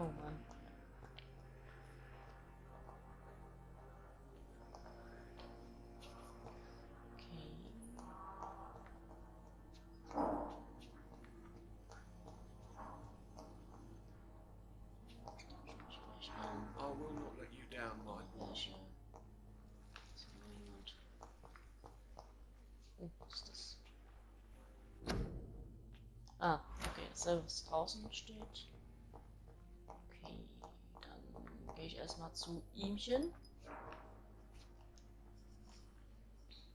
Oh Mann. Okay. Sprich an. I will not let you down, my Welche? Ist hier noch jemand? Oh, was ist das? Ah, okay, dasselbe, was draußen steht. Okay, dann gehe ich erstmal zu ihmchen.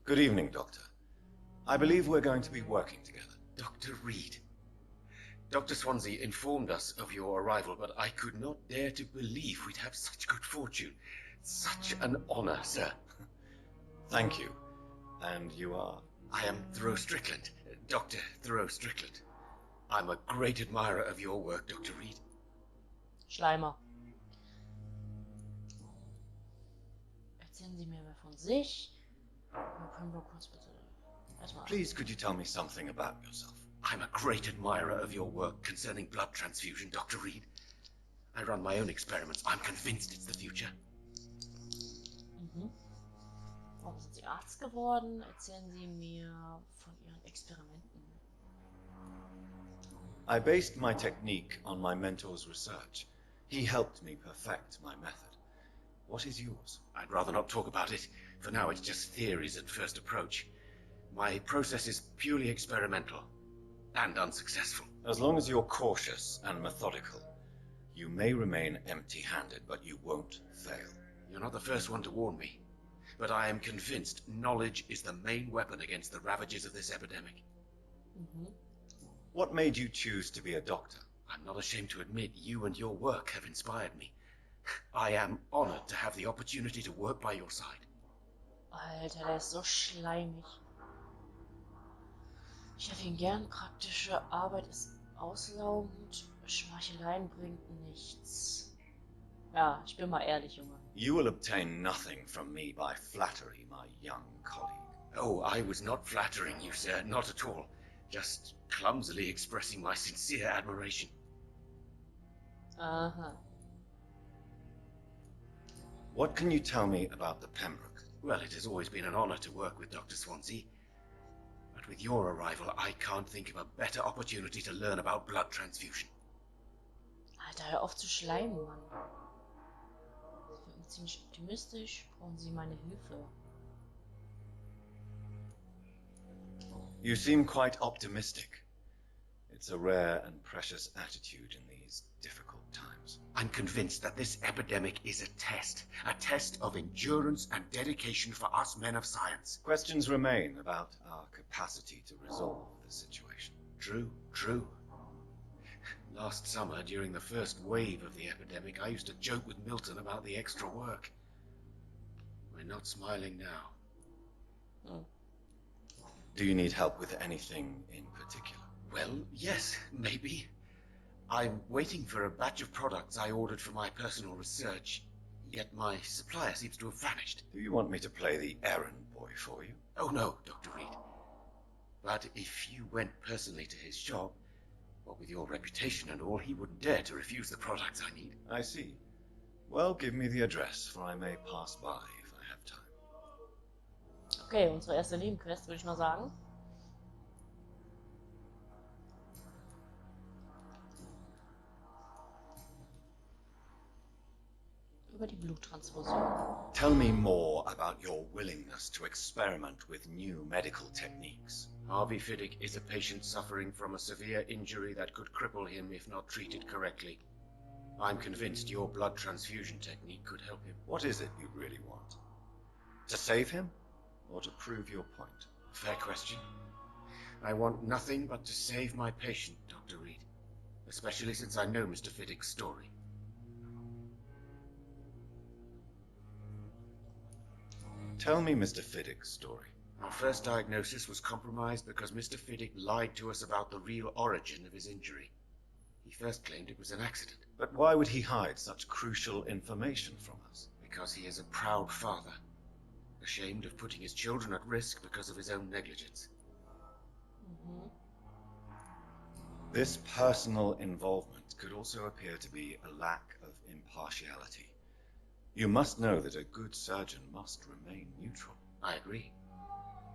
Good evening, Doctor. I believe we're going to be working together. Dr. Reed. Dr. Swansea informed us of your arrival, but I could not dare to believe we'd have such good fortune. Such an honor, sir. Thank you. And you are? I am Thoreau Strickland, Dr. Thoreau Strickland. I'm a great admirer of your work, Dr. Reed. Schleimer. Erzählen Sie mir mehr von sich. Können wir kurz bitte erstmal. Please, could you tell me something about yourself? I'm a great admirer of your work concerning blood transfusion, Dr. Reed. I run my own experiments. I'm convinced it's the future. Mhm. Warum sind Sie Arzt geworden? Erzählen Sie mir von Ihren Experimenten. I based my technique on my mentor's research. He helped me perfect my method. What is yours? I'd rather not talk about it. For now, it's just theories at first approach. My process is purely experimental and unsuccessful. As long as you're cautious and methodical, you may remain empty-handed, but you won't fail. You're not the first one to warn me, but I am convinced knowledge is the main weapon against the ravages of this epidemic. Mhm. What made you choose to be a doctor? I'm not ashamed to admit you and your work have inspired me. I am honored to have the opportunity to work by your side. Alter, der ist so schleimig. Ich helfe Ihnen gern. Praktische Arbeit ist auslaugend. Schmeicheleien bringt nichts. Ja, ich bin mal ehrlich, Junge. You will obtain nothing from me by flattery, my young colleague. Oh, I was not flattering you, sir, not at all. Just clumsily expressing my sincere admiration. Aha. What can you tell me about the Pembroke? Well, it has always been an honor to work with Dr. Swansea. But with your arrival, I can't think of a better opportunity to learn about blood transfusion. Alter, hör auf zu schleimen, Mann. Sie wirken ziemlich optimistisch. Brauchen Sie meine Hilfe? You seem quite optimistic. It's a rare and precious attitude in these difficult times. I'm convinced that this epidemic is a test of endurance and dedication for us men of science. Questions remain about our capacity to resolve the situation. True. Last summer, during the first wave of the epidemic, I used to joke with Milton about the extra work. We're not smiling now. Hm. Do you need help with anything in particular? Well, yes, maybe. I'm waiting for a batch of products I ordered for my personal research, yet my supplier seems to have vanished. Do you want me to play the errand boy for you? Oh no, Dr. Reed. But if you went personally to his shop, what with your reputation and all, he wouldn't dare to refuse the products I need. I see. Well, give me the address, for I may pass by if I have time. Okay, unsere erste Nebenquest, würde ich mal sagen. Über die Bluttransfusion. Tell me more about your willingness to experiment with new medical techniques. H.B.E.K is a patient suffering from a severe injury that could cripple him if not treated correctly. I'm convinced your blood transfusion technique could help him. What is it you really want? To save him, or to prove your point? Fair question. I want nothing but to save my patient, Dr. Reed. Especially since I know Mr. Fiddick's story. Tell me Mr. Fiddick's story. Our first diagnosis was compromised because Mr. Fiddick lied to us about the real origin of his injury. He first claimed it was an accident. But why would he hide such crucial information from us? Because he is a proud father, ashamed of putting his children at risk because of his own negligence. Mhm. This personal involvement could also appear to be a lack of impartiality. You must know that a good surgeon must remain neutral. I agree.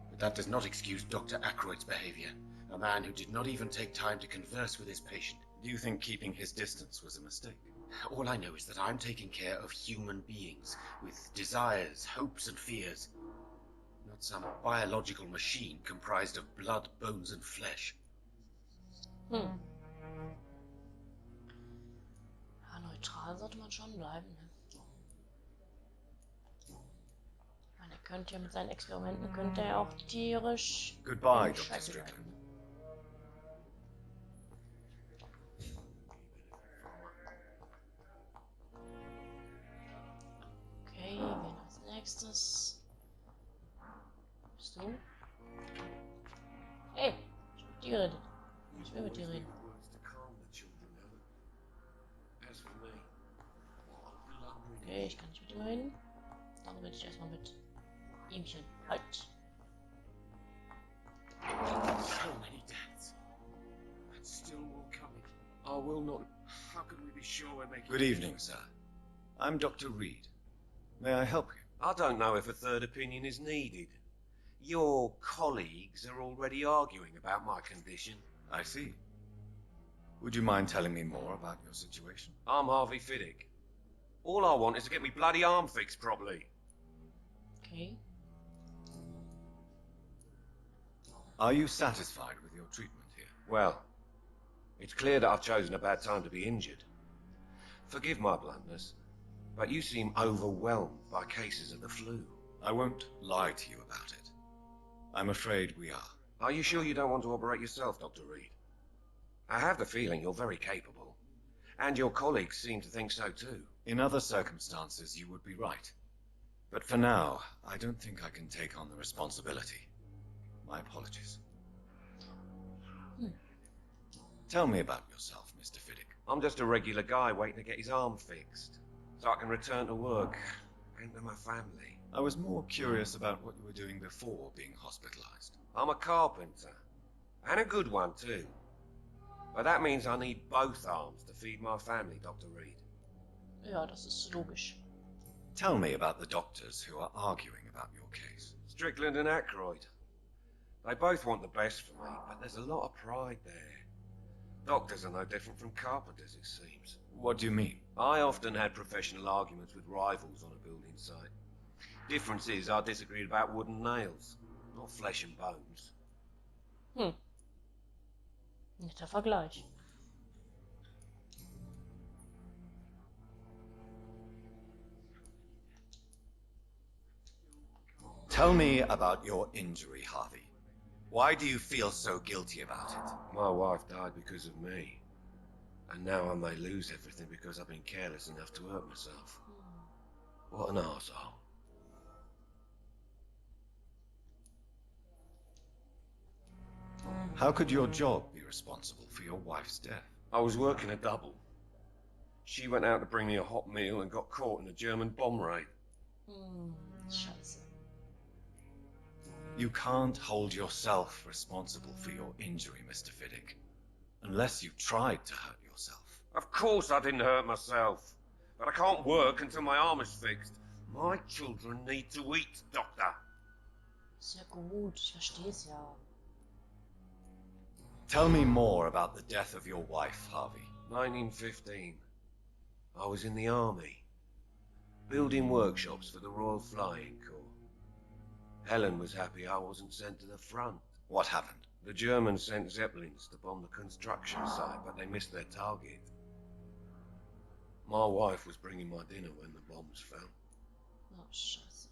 But that does not excuse Dr. Aykroyd's behavior. A man who did not even take time to converse with his patient. Do you think keeping his distance was a mistake? All I know is that I'm taking care of human beings with desires, hopes, and fears. Not some biological machine comprised of blood, bones, and flesh. Ja, neutral sollte man schon bleiben. Ne? Ich meine, er könnte ja mit seinen Experimenten könnte er auch tierisch Goodbye, in Dr. Scheiße Strickland. bleiben. Okay, wen als nächstes? Bist du? Hey, ich hab mit dir geredet. Ich will mit dir reden. Okay, ich kann nicht mit ihm reden. Dann rede ich erstmal mit ihmchen. Halt. So many deaths. And still more coming. I will not. How can we be sure we're making... Good evening, sir. I'm Dr. Reed. May I help you? I don't know if a third opinion is needed. Your colleagues are already arguing about my condition. I see. Would you mind telling me more about your situation? I'm H.B.E.K. All I want is to get me bloody arm fixed properly. Okay. Are you satisfied with your treatment here? Well, it's clear that I've chosen a bad time to be injured. Forgive my bluntness, but you seem overwhelmed by cases of the flu. I won't lie to you about it. I'm afraid we are. Are you sure you don't want to operate yourself, Dr. Reed? I have the feeling you're very capable, and your colleagues seem to think so too. In other circumstances, you would be right. But for now, I don't think I can take on the responsibility. My apologies. Tell me about yourself, Mr. Fiddick. I'm just a regular guy waiting to get his arm fixed, so I can return to work and to my family. I was more curious about what you were doing before being hospitalized. I'm a carpenter, and a good one too. But that means I need both arms to feed my family, Dr. Reed. Ja, das ist logisch. Tell me about the doctors who are arguing about your case. Strickland and Aykroyd. They both want the best for me, but there's a lot of pride there. Doctors are no different from carpenters, it seems. What do you mean? I often had professional arguments with rivals on a building site. Difference is I disagreed about wooden nails, not flesh and bones. Netter Vergleich. Tell me about your injury, Harvey. Why do you feel so guilty about it? My wife died because of me. And now I may lose everything because I've been careless enough to hurt myself. What an arsehole. How could your job be responsible for your wife's death? I was working a double. She went out to bring me a hot meal and got caught in a German bomb raid. Scheiße. You can't hold yourself responsible for your injury, Mr. Fiddick, unless you tried to hurt yourself. Of course I didn't hurt myself. But I can't work until my arm is fixed. My children need to eat, Doctor. Ist ja gut, ich verstehe es ja. Tell me more about the death of your wife, Harvey. 1915. I was in the army, building workshops for the Royal Flying Corps. Helen was happy I wasn't sent to the front. What happened? The Germans sent Zeppelins to bomb the construction site, but they missed their target. My wife was bringing my dinner when the bombs fell. Oh, Scheiße.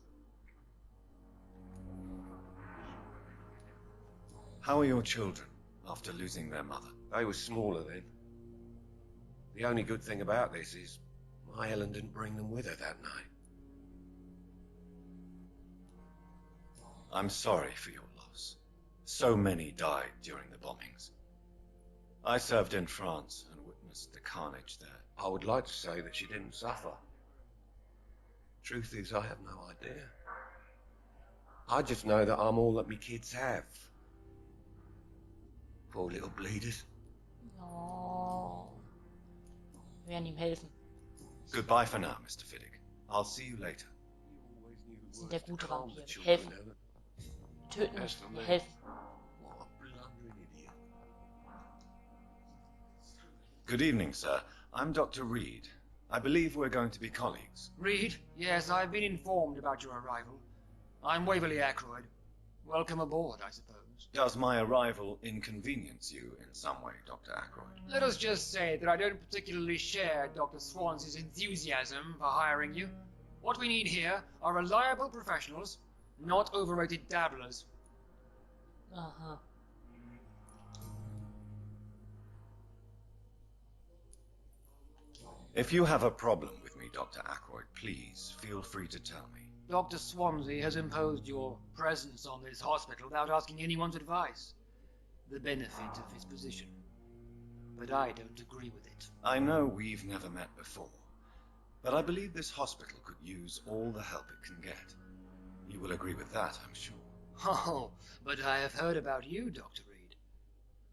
How are your children after losing their mother? They were smaller then. The only good thing about this is my Helen didn't bring them with her that night. I'm sorry for your loss. So many died during the bombings. I served in France and witnessed the carnage there. I would like to say that she didn't suffer. Truth is, I have no idea. I just know that I'm all that me kids have. Poor little bleeders. Oh. Wir werden ihm helfen. Goodbye for now, Mr. Fiddick. I'll see you later. Wir sind der gute Vampir. Wir helfen. Wir töten nicht, wir helfen. What a blundering idiot. Good evening, sir. I'm Dr. Reed. I believe we're going to be colleagues. Reed? Yes, I've been informed about your arrival. I'm Waverly Ackroyd. Welcome aboard, I suppose. Does my arrival inconvenience you in some way, Dr. Ackroyd? Let us just say that I don't particularly share Dr. Swans's enthusiasm for hiring you. What we need here are reliable professionals, not overrated dabblers. Aha. If you have a problem with me, Dr. Ackroyd, please feel free to tell me. Dr. Swansea has imposed your presence on this hospital without asking anyone's advice. The benefit of his position. But I don't agree with it. I know we've never met before, but I believe this hospital could use all the help it can get. You will agree with that, I'm sure. Oh, but I have heard about you, Dr. Reed.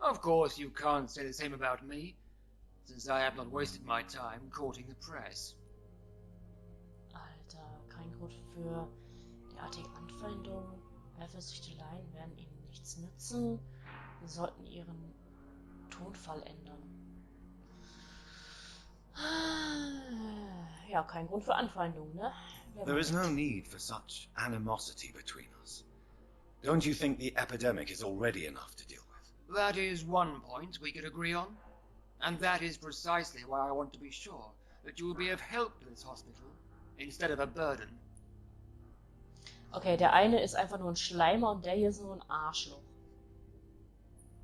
Of course, you can't say the same about me, since I have not wasted my time courting the press. Alter, kein Grund für derartige Anfeindungen. Eifersüchteleien werden ihnen nichts nützen. Sie sollten ihren Tonfall ändern. Ja, kein Grund für Anfeindungen, ne? There is no need for such animosity between us. Don't you think the epidemic is already enough to deal with? That is one point we could agree on. And that is precisely why I want to be sure that you will be of help to this hospital, instead of a burden. Okay, der eine ist einfach nur ein Schleimer und der hier ist so ein Arschloch.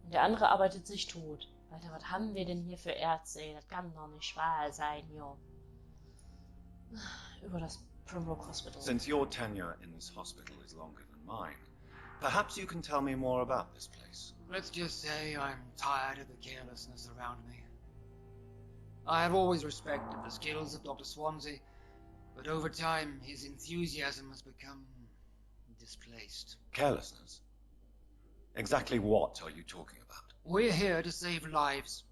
Und der andere arbeitet sich tot. Alter, was haben wir denn hier für Ärzte? Ey, das kann doch nicht wahr sein, jo. Über das Pembroke Hospital. Since your tenure in this hospital is longer than mine, perhaps you can tell me more about this place. Let's just say I'm tired of the carelessness around me. I have always respected the skills of Dr. Swansea, but over time his enthusiasm has become displaced. Carelessness? Exactly what are you talking about? We're here to save lives.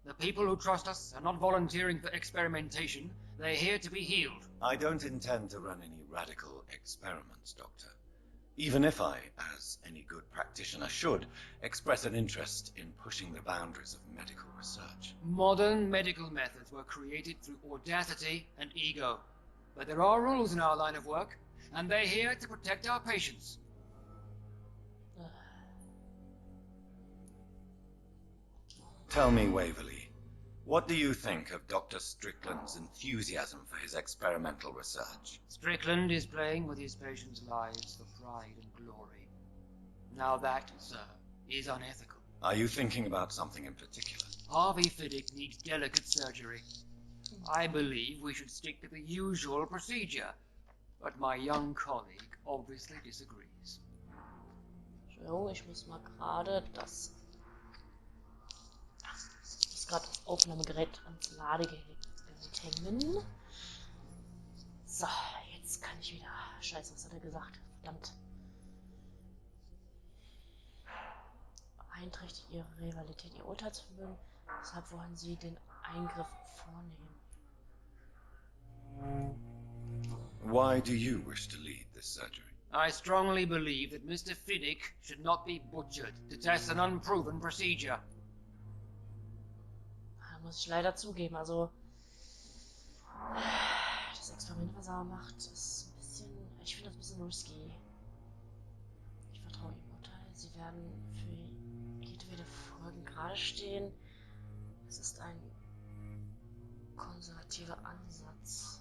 The people who trust us are not volunteering for experimentation. They're here to be healed. I don't intend to run any radical experiments, Doctor. Even if I, as any good practitioner should, express an interest in pushing the boundaries of medical research. Modern medical methods were created through audacity and ego. But there are rules in our line of work, and they're here to protect our patients. Tell me, Waverly, what do you think of Dr. Strickland's enthusiasm for his experimental research? Strickland is playing with his patients' lives for pride and glory. Now that, sir, is unethical. Are you thinking about something in particular? Harvey Fiddick needs delicate surgery. I believe we should stick to the usual procedure, but my young colleague obviously disagrees. Entschuldigung, ich muss mal gerade das gerade Aufnahmegerät ans Ladegerät hängen. So, jetzt kann ich wieder. Scheiße, was hat er gesagt? Verdammt. Beeinträchtigt ihre Rivalität, ihr Urteilsvermögen. Deshalb wollen sie den Eingriff vornehmen. Why do you wish to lead this surgery? I strongly believe that Mr. Fiddick should not be butchered to test an unproven procedure. Da muss ich leider zugeben, also das Experiment, was er macht, ist ein bisschen, ich finde das ein bisschen risky. Ich vertraue ihm Urteil. Sie werden für jedwede Folgen gerade stehen. Es ist ein konservativer Ansatz.